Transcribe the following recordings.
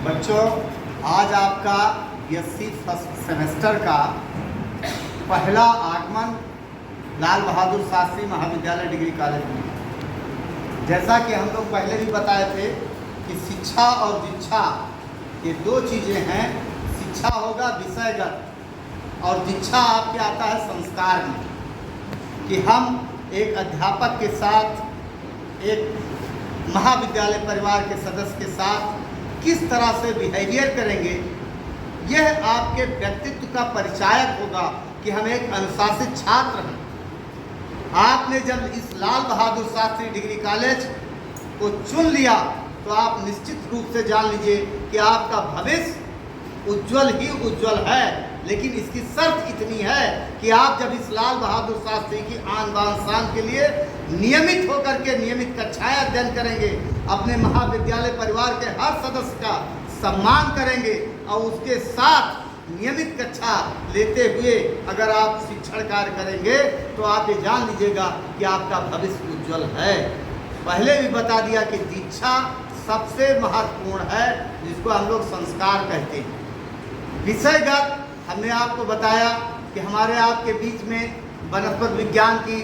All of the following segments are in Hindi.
बच्चों, आज आपका बीएससी फर्स्ट सेमेस्टर का पहला आगमन लाल बहादुर शास्त्री महाविद्यालय डिग्री कॉलेज में। जैसा कि हम लोग पहले भी बताए थे कि शिक्षा और दीक्षा ये दो चीज़ें हैं। शिक्षा होगा विषयगत और दीक्षा आपके आता है संस्कार में, कि हम एक अध्यापक के साथ, एक महाविद्यालय परिवार के सदस्य के साथ किस तरह से बिहेवियर करेंगे, यह आपके व्यक्तित्व का परिचायक होगा कि हम एक अनुशासित छात्र हैं। आपने जब इस लाल बहादुर शास्त्री डिग्री कॉलेज को चुन लिया तो आप निश्चित रूप से जान लीजिए कि आपका भविष्य उज्जवल ही उज्जवल है। लेकिन इसकी शर्त इतनी है कि आप जब इस लाल बहादुर शास्त्री की आन बान शान के लिए नियमित होकर के नियमित कक्षाएं अध्ययन करेंगे, अपने महाविद्यालय परिवार के हर सदस्य का सम्मान करेंगे और उसके साथ नियमित कक्षा लेते हुए अगर आप शिक्षण कार्य करेंगे तो आप ये जान लीजिएगा कि आपका भविष्य उज्जवल है। पहले भी बता दिया कि दीक्षा सबसे महत्वपूर्ण है, जिसको हम लोग संस्कार कहते हैं। विषयगत हमने आपको बताया कि हमारे आपके बीच में वनस्पति विज्ञान की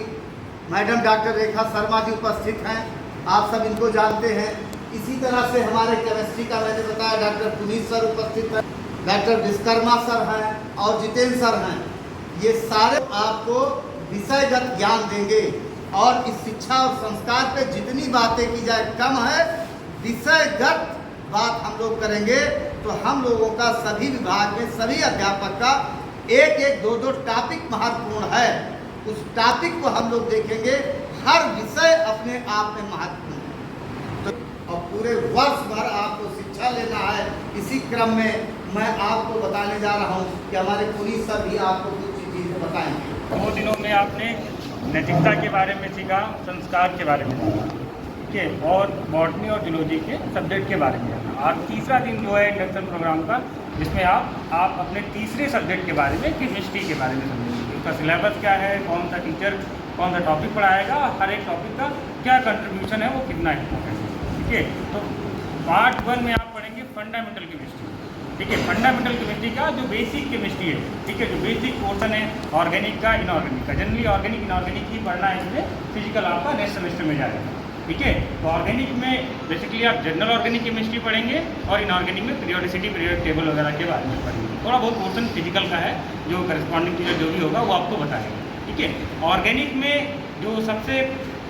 मैडम डॉक्टर रेखा शर्मा जी उपस्थित हैं, आप सब इनको जानते हैं। इसी तरह से हमारे केमिस्ट्री का मैंने बताया डॉक्टर पुनीत सर उपस्थित हैं, डॉक्टर विश्वकर्मा सर हैं और जितेंद्र सर हैं। ये सारे आपको विषयगत ज्ञान देंगे और इस शिक्षा और संस्कार पे जितनी बातें की जाए कम है। विषयगत बात हम लोग करेंगे तो हम लोगों का सभी विभाग में सभी अध्यापक का एक एक दो दो टॉपिक महत्वपूर्ण है। उस टॉपिक को हम लोग देखेंगे। हर विषय अपने आप में महत्वपूर्ण है। तो और पूरे वर्ष भर आपको शिक्षा लेना है। इसी क्रम में मैं आपको बताने जा रहा हूँ कि हमारे पुलिस सर भी आपको कुछ चीज़ें बताएंगे। 2 दिनों में आपने नैतिकता के बारे में सीखा, संस्कार के बारे में सीखा, ठीक है, और बॉटनी और जूलॉजी के सब्जेक्ट के बारे में जाना। और तीसरा दिन जो है इंडक्शन प्रोग्राम का, जिसमें आप अपने तीसरे सब्जेक्ट के बारे में, केमिस्ट्री के बारे में समझेंगे। उसका सिलेबस क्या है, कौन सा टीचर कौन सा टॉपिक पढ़ाएगा, हर एक टॉपिक का क्या कंट्रीब्यूशन है, वो कितना इम्पोर्टेंट है, ठीक है। तो पार्ट 1 में आप पढ़ेंगे फंडामेंटल केमिस्ट्री, ठीक है। फंडामेंटल केमिस्ट्री का जो बेसिक केमिस्ट्री है, ठीक है, जो बेसिक पोर्सन है ऑर्गेनिक का, इनऑर्गेनिक का। जनरली ऑर्गेनिक इनऑर्गेनिक ही पढ़ना है, इसमें फिजिकल आपका नेक्स्ट सेमेस्टर में जाएगा, ठीक है। तो ऑर्गेनिक में बेसिकली आप जनरल ऑर्गेनिक केमिस्ट्री पढ़ेंगे और इनऑर्गेनिक में पीरियोडिसिटी, पीरियोडिक टेबल वगैरह के बारे में पढ़ेंगे। थोड़ा बहुत पोर्सन फिजिकल का है, जो करस्पॉन्डिंग टीचर जो भी होगा वो आपको बताएगा, ठीक है। ऑर्गेनिक में जो सबसे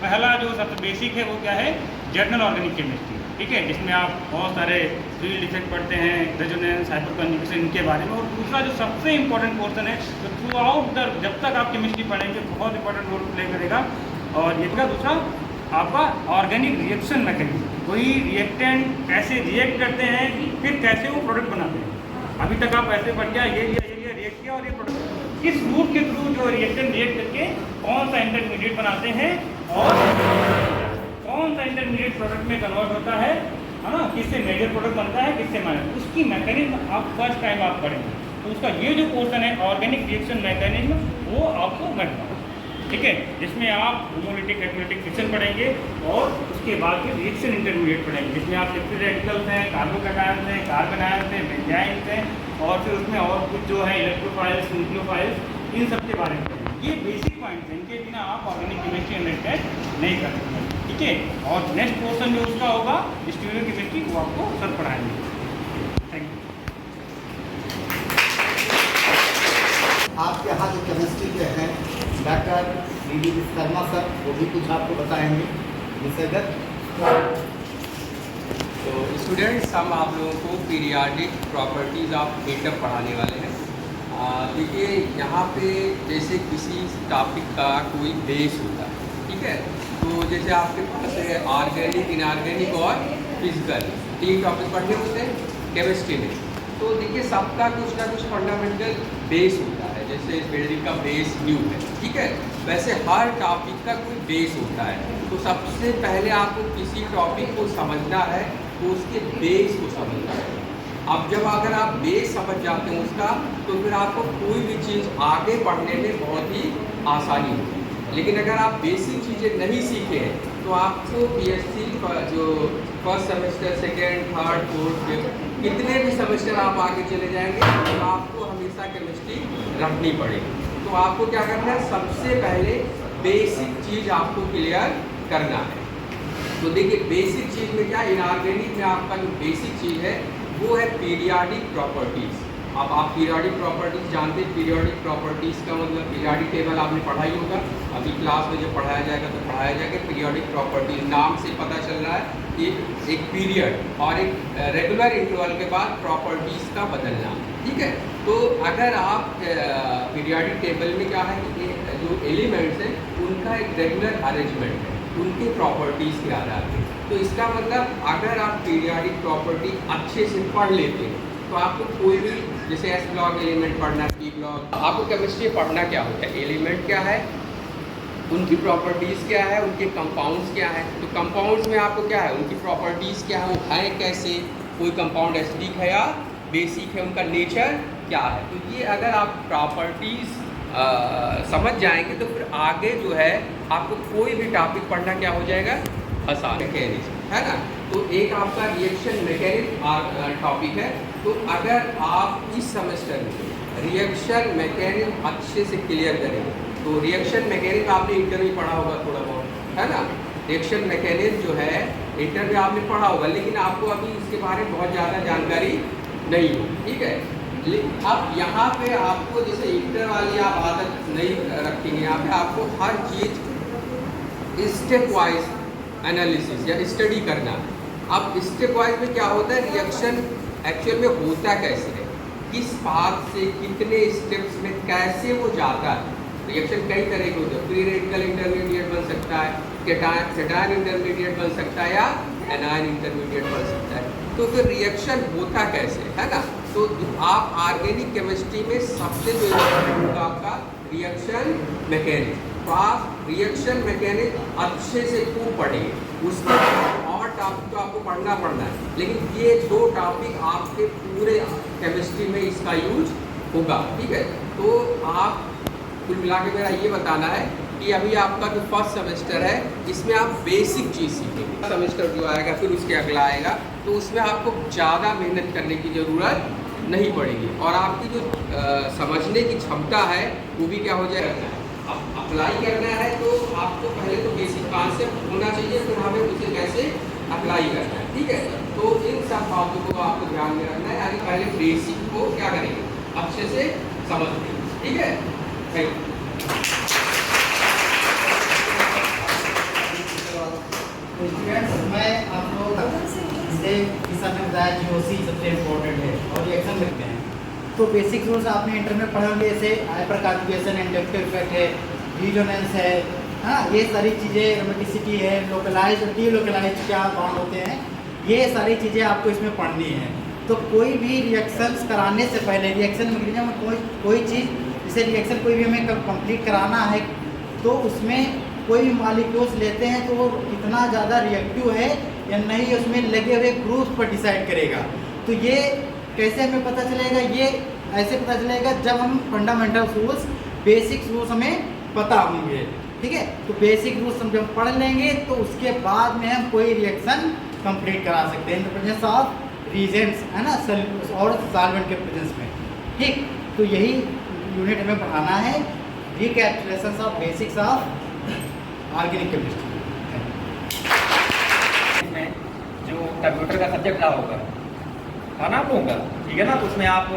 पहला जो सबसे बेसिक है वो क्या है, जनरल ऑर्गेनिक केमिस्ट्री, ठीक है, जिसमें आप बहुत सारे फील्ड इफेक्ट पढ़ते हैं, रेजोनेंस, हाइपर कन्जुगेशन, इनके बारे में। और दूसरा जो सबसे इंपॉर्टेंट पोर्सन है, तो थ्रू आउट द जब तक आप केमिस्ट्री पढ़ेंगे बहुत इंपॉर्टेंट रोल प्ले करेगा। और ये दूसरा आपका ऑर्गेनिक रिएक्शन मैकेनिज्म, कोई रिएक्टेंट कैसे रिएक्ट करते हैं, फिर कैसे वो प्रोडक्ट बनाते हैं। अभी तक आप ऐसे पढ़ गया, ये लिया रिएक्ट किया और ये प्रोडक्ट, इस रूट के थ्रू जो रिएक्टेंट रिएक्ट करके कौन सा इंटरमीडिएट बनाते हैं और कौन सा इंटरमीडिएट प्रोडक्ट में कन्वर्ट होता है ना, किससे मेजर प्रोडक्ट बनता है, किससे माइनर, उसकी मैकेनिज्म आप फर्स्ट टाइम आप पढ़ेंगे। तो उसका ये जो पोर्शन है ऑर्गेनिक रिएक्शन मैकेनिज्म, वो आपको बनता है, ठीक है, जिसमें आप होमोलिटिक एटोलिटिक फिक्शन पढ़ेंगे और उसके बाद फिर रिएक्शन इंटरमीडिएट पढ़ेंगे, जिसमें आप लिपिड रेडिकल्स हैं, कार्बोकैटायंस हैं, कार्बन आयंस हैं, बेंजाइम्स हैं, और फिर उसमें और कुछ जो है इलेक्ट्रोफाइल्स, न्यूक्लियोफाइल्स, इन सब के बारे में पढ़ेंगे। ये बेसिक पॉइंट्स हैं, इनके बिना आप ऑर्गेनिक केमिस्ट्री अंडरस्टैंड नहीं कर सकते, ठीक है। और नेक्स्ट पोर्शन जो उसका होगा स्टीरियो केमिस्ट्री, वो आपको सर पढ़ाएंगे। Thank you. आपके यहाँ जो केमिस्ट्री के हैं डॉक्टर डी विश्वकर्मा सर, वो भी कुछ आपको बताएंगे विषयगत। तो स्टूडेंट्स, हम आप लोगों को पीरियाडिक प्रॉपर्टीज़ ऑफ एटम पढ़ाने वाले हैं। देखिए, यहाँ पे जैसे किसी टॉपिक का कोई बेस होता है, ठीक है, तो जैसे आपके पास है ऑर्गेनिक, इनऑर्गेनिक और फिजिकल, 3 टॉपिक पढ़ने होते हैं केमिस्ट्री में। तो देखिए, सबका कुछ ना कुछ फंडामेंटल बेस होता है। जैसे बिल्डिंग का बेस न्यू है, ठीक है, वैसे हर टॉपिक का कोई बेस होता है। तो सबसे पहले आपको किसी टॉपिक को समझना है तो उसके बेस को समझना है। अब जब अगर आप बेस समझ जाते हैं उसका, तो फिर आपको कोई भी चीज़ आगे पढ़ने में बहुत ही आसानी होगी। लेकिन अगर आप बेसिक चीज़ें नहीं सीखे हैं तो आपको बीएससी जो first semester, second, third, fourth, fifth कितने भी सेमेस्टर आप आगे चले जाएंगे तो आपको हमेशा केमिस्ट्री रखनी पड़ेगी। तो आपको क्या करना है, सबसे पहले बेसिक चीज़ आपको क्लियर करना है। तो देखिए बेसिक चीज़ में क्या, इनऑर्गेनिक में आपका जो बेसिक चीज़ है वो है पीरियाडिक प्रॉपर्टीज़। अब आप पीरियाडिक प्रॉपर्टीज़ जानते हैं, पीरियाडिक प्रॉपर्टीज़ का मतलब पीरियाडिक टेबल आपने पढ़ा ही होगा, अभी क्लास में जब पढ़ाया जाएगा तो पढ़ाया जाएगा। पीरियाडिक प्रॉपर्टीज़ नाम से पता चल रहा है कि एक पीरियड और एक रेगुलर इंटरवल के बाद प्रॉपर्टीज़ का बदलना, ठीक है। तो अगर आप पीरियाडिक टेबल में क्या है कि जो एलिमेंट्स हैं उनका एक रेगुलर अरेंजमेंट है उनकी प्रॉपर्टीज़ के आधार पर। तो इसका मतलब अगर आप पीरियाडिक प्रॉपर्टी अच्छे से पढ़ लेते हैं तो आपको कोई भी, जैसे एस ब्लॉक एलिमेंट पढ़ना, पी ब्लॉक, आपको केमिस्ट्री पढ़ना क्या होता है, एलिमेंट क्या है, उनकी प्रॉपर्टीज़ क्या है, उनके कंपाउंड्स क्या है। तो कंपाउंड्स में आपको क्या है, उनकी प्रॉपर्टीज़ क्या है, वो है कैसे, कोई कंपाउंड एसिडिक है या बेसिक है, उनका नेचर क्या है। तो ये अगर आप प्रॉपर्टीज़ समझ जाएंगे तो फिर आगे जो है आपको कोई भी टॉपिक पढ़ना क्या हो जाएगा, आसान, मैकेनिज्म, है ना। तो एक आपका रिएक्शन मैकेनिज्म टॉपिक है। तो अगर आप इस सेमेस्टर में रिएक्शन मैकेनिज्म अच्छे से क्लियर करेंगे, तो रिएक्शन मैकेनिज्म आपने इंटर में पढ़ा होगा थोड़ा बहुत, है ना। रिएक्शन मैकेनिज्म जो है इंटर में आपने पढ़ा होगा, लेकिन आपको अभी इसके बारे में बहुत ज़्यादा जानकारी नहीं हो, ठीक है। अब यहाँ पे आपको जैसे इंटर वाली आप आदत नहीं रखेंगे, यहाँ पे आपको हर चीज़ स्टेप वाइज एनालिसिस या स्टडी करना। अब स्टेप वाइज में क्या होता है, रिएक्शन एक्चुअल में होता कैसे है, किस पाथ से कितने स्टेप्स में कैसे वो जाता है। रिएक्शन कई तरह के होते हैं, फ्री रेडिकल इंटरमीडिएट बन सकता है, कैटायन इंटरमीडिएट बन सकता है या एनायन इंटरमीडिएट बन सकता है। तो फिर रिएक्शन होता कैसे, है ना। तो आप ऑर्गेनिक केमिस्ट्री में सबसे जो इम्पोर्टेंट होगा आपका रिएक्शन मैकेनिज्म। तो आप रिएक्शन मैकेनिज्म अच्छे से खूब पढ़िए, उसके और टॉपिक तो आपको पढ़ना है, लेकिन ये दो टॉपिक आपके पूरे केमिस्ट्री में इसका यूज होगा, ठीक है। तो आप कुल मिला के मेरा ये बताना है कि अभी आपका जो फर्स्ट सेमेस्टर है इसमें आप बेसिक चीज़ सीखेंगे। सेमेस्टर जो आएगा फिर उसके अगला आएगा, तो उसमें आपको ज़्यादा मेहनत करने की ज़रूरत नहीं पड़ेगी और आपकी जो समझने की क्षमता है वो भी क्या हो जाएगा। अब अप्लाई करना है तो आपको पहले तो बेसिक कॉन्सेप्ट होना चाहिए, फिर हमें उसे कैसे अप्लाई करना है, ठीक है। तो इन सब बातों को आपको ध्यान में रखना है, यानी पहले बेसिक को क्या करेंगे, अच्छे से समझ लेंगे, ठीक है। Thank you. मैं आप लोग से किसान ने बताया जीओसी सबसे इम्पोर्टेंट है और रिएक्शन लिखते हैं। तो बेसिक रूल्स आपने इंटर में पढ़े होंगे, जैसे हाइपर कॉन्जुगेशन, इंडक्टिव इफेक्ट है, रिजोनेंस है, हाँ, ये सारी चीज़ें, एरोमेटिसिटी है, लोकलाइज और डीलोकलाइज क्या बॉन्ड होते हैं, ये सारी चीज़ें आपको इसमें पढ़नी है। तो कोई भी रिएक्शंस कराने से पहले, रिएक्शन मैकेनिज्म में कोई चीज़, जैसे रिएक्शन कोई भी हमें कंप्लीट कराना है तो उसमें कोई भी मॉलिक्यूल्स लेते हैं तो वो कितना ज़्यादा रिएक्टिव है या नहीं, उसमें लगे हुए ग्रुप्स पर डिसाइड करेगा। तो ये कैसे हमें पता चलेगा, ये ऐसे पता चलेगा जब हम फंडामेंटल रूल्स, बेसिक रूल्स हमें पता होंगे, ठीक है। तो बेसिक रूल्स हम जब पढ़ लेंगे तो उसके बाद में हम कोई रिएक्शन कंप्लीट करा सकते हैं in the presence of Regents, है ना, और सॉल्वेंट के प्रेजेंस में, ठीक। तो यही यूनिट हमें पढ़ाना है, recapitulation of basics of organic chemistry. इसमें जो कंप्यूटर का सब्जेक्ट रहा होगा था ना आप लोगों का, ठीक है ना। तो उसमें आप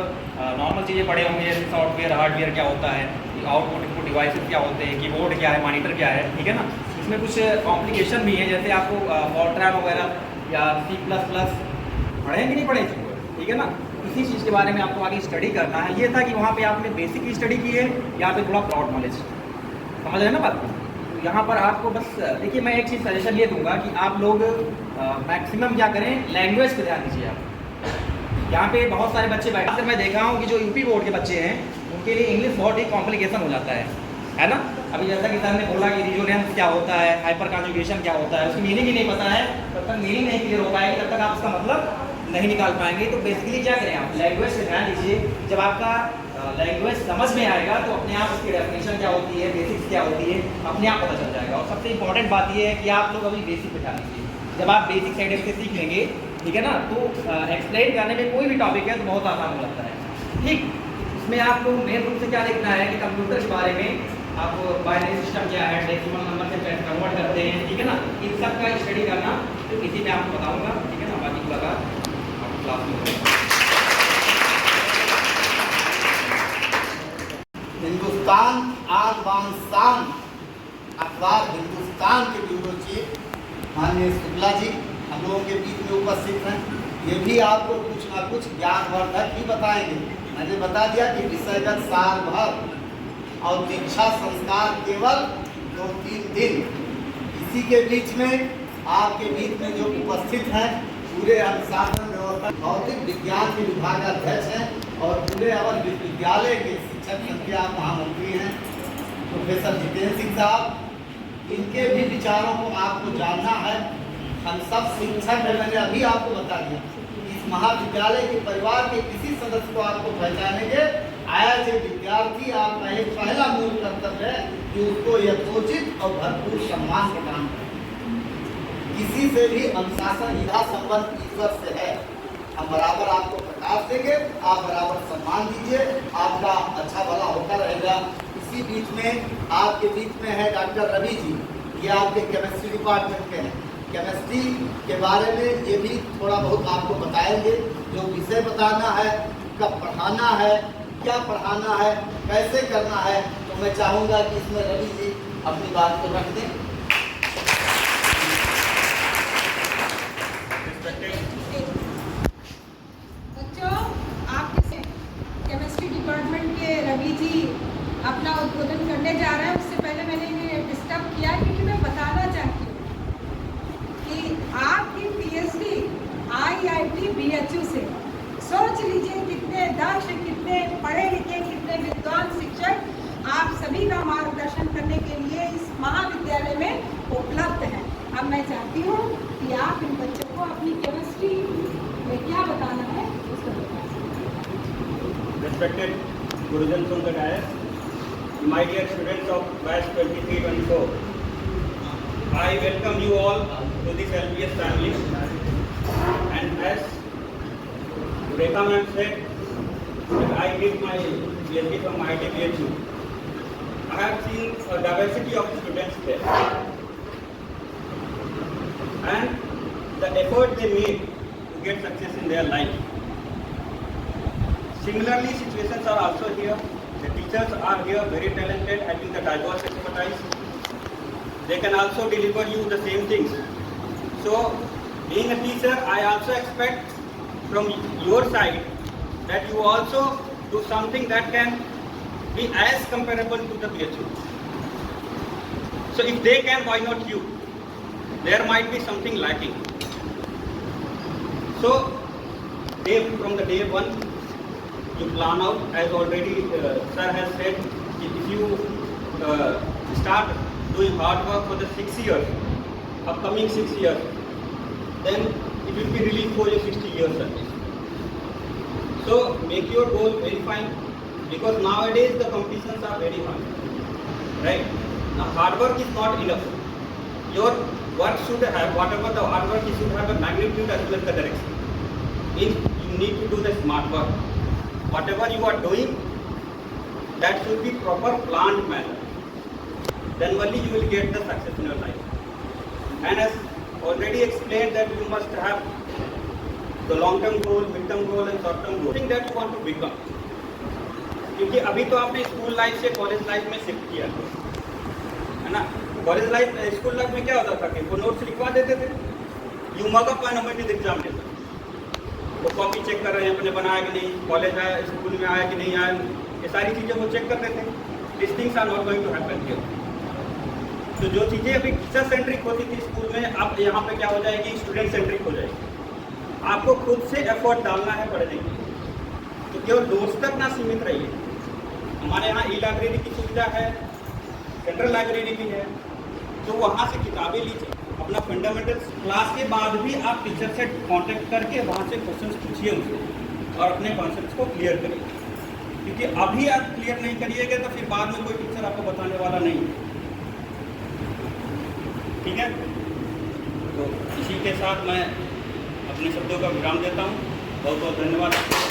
नॉर्मल चीज़ें पढ़े होंगे, जैसे सॉफ्टवेयर हार्डवेयर क्या होता है, आउटपुट इनपुट डिवाइसेस क्या होते हैं, कीबोर्ड क्या है, मॉनिटर क्या है, ठीक है ना। इसमें कुछ कॉम्प्लिकेशन भी है, जैसे आपको फॉर्ट्रान वगैरह या C++ पढ़े कि नहीं पढ़े, ठीक है ना। इसी चीज़ के बारे में आपको आगे स्टडी करना है। ये था कि वहाँ पे आपने बेसिक की स्टडी की है, यहाँ पे थोड़ा ब्रॉड नॉलेज, समझ रहे ना बात को। तो यहाँ पर आपको बस देखिए, मैं एक चीज़ सजेशन ये दूंगा कि आप लोग मैक्सिमम क्या करें, लैंग्वेज पे ध्यान दीजिए आप। यहाँ पे बहुत सारे बच्चे बैठे, मैं देखा हूँ कि जो यूपी बोर्ड के बच्चे हैं उनके लिए इंग्लिश बहुत ही कॉम्प्लिकेशन हो जाता है ना। अभी जैसा कि सर ने बोला कि रिजोनेंस क्या होता है, हाइपर कॉन्जुगेशन क्या होता है, उसकी मीनिंग ही नहीं पता है, तब तक मीनिंग नहीं क्लियर हो पाएगी, तब तक आप उसका मतलब नहीं निकाल पाएंगे। तो बेसिकली क्या करें, आप लैंग्वेज पे ध्यान दीजिए। जब आपका लैंग्वेज समझ में आएगा तो अपने आप उसकी डेफिनेशन क्या होती है, बेसिक्स क्या होती है, अपने आप पता चल जाएगा। और सबसे इंपॉर्टेंट बात यह है कि आप लोग अभी बेसिक पे ध्यान दीजिए। जब आप बेसिक साइड से सीख लेंगे, ठीक है ना। तो एक्सप्लेन करने में कोई भी टॉपिक है तो बहुत आसान हो जाता है। ठीक, इसमें आपको मेन रूप से क्या देखना है कि कंप्यूटर के बारे में आप बाइनरी सिस्टम क्या है, डेसिमल नंबर से कन्वर्ट करते हैं, ठीक है ना, इन सब का स्टडी करना तो इसी में आपको बताऊंगा, ठीक है ना। बाकी की बात आपको क्लास में होगा। हिंदुस्तान आन बान शान अखबार हिंदुस्तान के ब्यूरो चीफ माननीय शुक्ला जी हम लोगों के बीच में उपस्थित हैं। ये भी आपको कुछ ना कुछ ज्ञानवर्धक ही बताएंगे। मैंने बता दिया कि विषयगत साल भर और दीक्षा संस्कार केवल 2-3 दिन। इसी के बीच में आपके बीच में जो उपस्थित हैं पूरे अनुशासन व्यवस्था भौतिक विज्ञान के विभाग अध्यक्ष हैं और पूरे अवर विश्वविद्यालय के शिक्षक संख्या महामंत्री हैं प्रोफेसर जितेंद्र सिंह साहब। इनके भी विचारों को आपको जानना है। हम सब शिक्षक हैं, मैंने अभी आपको बता दिया। इस महाविद्यालय के परिवार के किसी सदस्य को आपको पहचानेंगे, एज ए विद्यार्थी आपका एक पहला मूल कर्तव्य है कि उसको यथोचित और भरपूर सम्मान प्रदान करें। किसी से भी अनुशासन यह संबंध ईश्वर से है। हम बराबर आपको प्रकाश देंगे, आप बराबर सम्मान दीजिए, आपका अच्छा भला होता रहेगा। इसी बीच में आपके बीच में है डॉक्टर रवि जी, ये आपके केमिस्ट्री डिपार्टमेंट के हैं। केमिस्ट्री के बारे में ये भी थोड़ा बहुत आपको बताएंगे, जो विषय बताना है, कब पढ़ाना है, क्या पढ़ाना है, कैसे करना है। तो मैं चाहूँगा कि इसमें रवि जी अपनी बात को रख दें। बच्चों, आपके केमिस्ट्री डिपार्टमेंट के रवि जी अपना उद्बोधन करने जा रहे हैं। उससे पहले मैंने इन्हें डिस्टर्ब किया क्योंकि मैं बताना चाहती हूँ कि आपकी पीएचडी IIT BHU से। सोच लीजिए कितने दक्ष, कितने पढ़े लिखे, कितने विद्वान शिक्षक आप सभी का मार्गदर्शन करने के लिए इस महाविद्यालय में उपलब्ध हैं। अब मैं चाहती हूँ कि आप इन बच्चों को अपनी केमिस्ट्री में क्या बताना है उसको बताएं। Respected Gurujans on the dais, my dear students of batch 23-24, I welcome you all to this LBS family. And as Rekha ma'am said, that I did my PhD from IIT BHU. I have seen a diversity of students there, and the effort they made to get success in their life. Similarly, situations are also here. The teachers are here, very talented, having the diverse expertise. They can also deliver you the same things. So, being a teacher, I also expect from your side that you also do something that can be as comparable to the BHU. So if they can, why not you? There might be something lacking. So from the day one, you plan out, as already sir has said, if you start doing hard work for the 6 years, upcoming 6 years, then it will be relief for your 60 years service. So make your goal very fine, because nowadays the competitions are very hard, right? Now hard work is not enough. Your work should have, whatever the hard work, it should have a magnitude as well as the direction. Means you need to do the smart work. Whatever you are doing, that should be proper planned manner. Then only you will get the success in your life. And as already explained, that you must have the long-term goal, mid-term goal and short-term goal. Think that you want to become. क्योंकि अभी तो आपने स्कूल लाइफ से कॉलेज लाइफ में शिफ्ट किया है ना। कॉलेज लाइफ स्कूल लाइफ में क्या होता था कि वो नोट्स लिखवा देते थे, you mug up an examination, वो कॉपी चेक कर रहे हैं अपने बनाया कि नहीं, कॉलेज आया, स्कूल में आया कि नहीं आया, ये सारी चीज़ें वो चेक करते थे। This things are not going to happen here. तो जो चीज़ें अभी टीचर सेंट्रिक होती थी स्कूल में, अब यहाँ पे क्या हो जाएगी, स्टूडेंट सेंट्रिक हो जाएगी। आपको खुद से एफर्ट डालना है पढ़ने के लिए। तो केवल नोट्स तक ना सीमित रहिए। हमारे यहाँ ई लाइब्रेरी की सुविधा है, सेंट्रल लाइब्रेरी भी है, तो वहाँ से किताबें लीजिए। अपना फंडामेंटल्स क्लास के बाद भी आप टीचर से कांटेक्ट करके वहाँ से क्वेश्चंस पूछिए उनसे और अपने कॉन्सेप्ट्स को क्लियर करिए। क्योंकि अभी आप क्लियर नहीं करिएगा तो फिर बाद में कोई टीचर आपको बताने वाला नहीं है। ठीक है, तो इसी के साथ मैं अपने शब्दों का विराम देता हूँ। बहुत बहुत धन्यवाद।